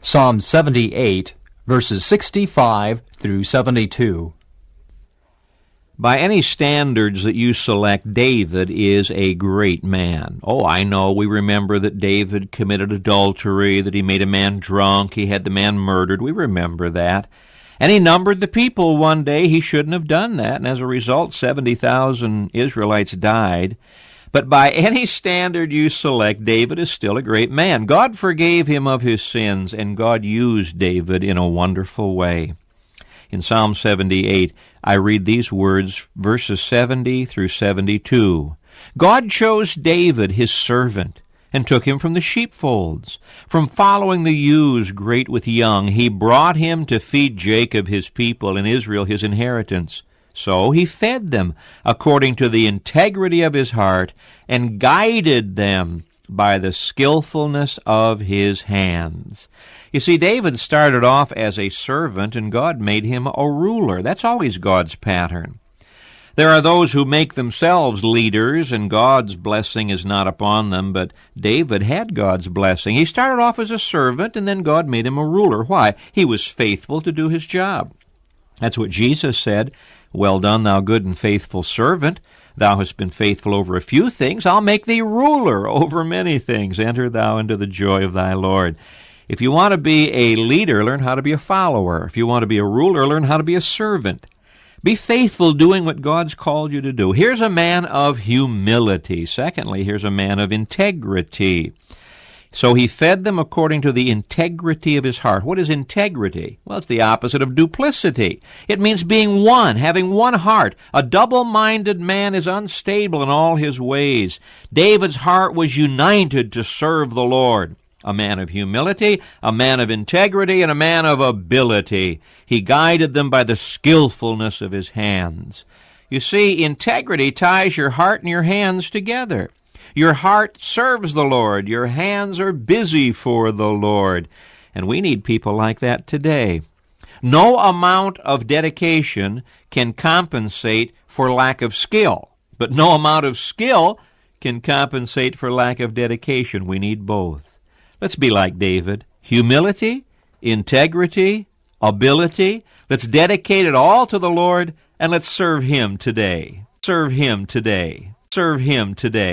Psalm 78, verses 65 through 72. By any standards that you select, David is a great man. Oh, I know, we remember that David committed adultery, that he made a man drunk, he had the man murdered. We remember that. And he numbered the people one day. He shouldn't have done that, and as a result, 70,000 Israelites died. But by any standard you select, David is still a great man. God forgave him of his sins, and God used David in a wonderful way. In Psalm 78, I read these words, verses 70 through 72. God chose David, his servant, and took him from the sheepfolds. From following the ewes great with young, he brought him to feed Jacob his people and Israel his inheritance. So he fed them according to the integrity of his heart and guided them by the skillfulness of his hands. You see, David started off as a servant, and God made him a ruler. That's always God's pattern. There are those who make themselves leaders, and God's blessing is not upon them, but David had God's blessing. He started off as a servant, and then God made him a ruler. Why? He was faithful to do his job. That's what Jesus said. Well done, thou good and faithful servant. Thou hast been faithful over a few things. I'll make thee ruler over many things. Enter thou into the joy of thy Lord. If you want to be a leader, learn how to be a follower. If you want to be a ruler, learn how to be a servant. Be faithful doing what God's called you to do. Here's a man of humility. Secondly, here's a man of integrity. So he fed them according to the integrity of his heart. What is integrity? Well, it's the opposite of duplicity. It means being one, having one heart. A double-minded man is unstable in all his ways. David's heart was united to serve the Lord. A man of humility, a man of integrity, and a man of ability. He guided them by the skillfulness of his hands. You see, integrity ties your heart and your hands together. Your heart serves the Lord. Your hands are busy for the Lord. And we need people like that today. No amount of dedication can compensate for lack of skill. But no amount of skill can compensate for lack of dedication. We need both. Let's be like David. Humility, integrity, ability. Let's dedicate it all to the Lord, and let's serve Him today. Serve Him today. Serve Him today.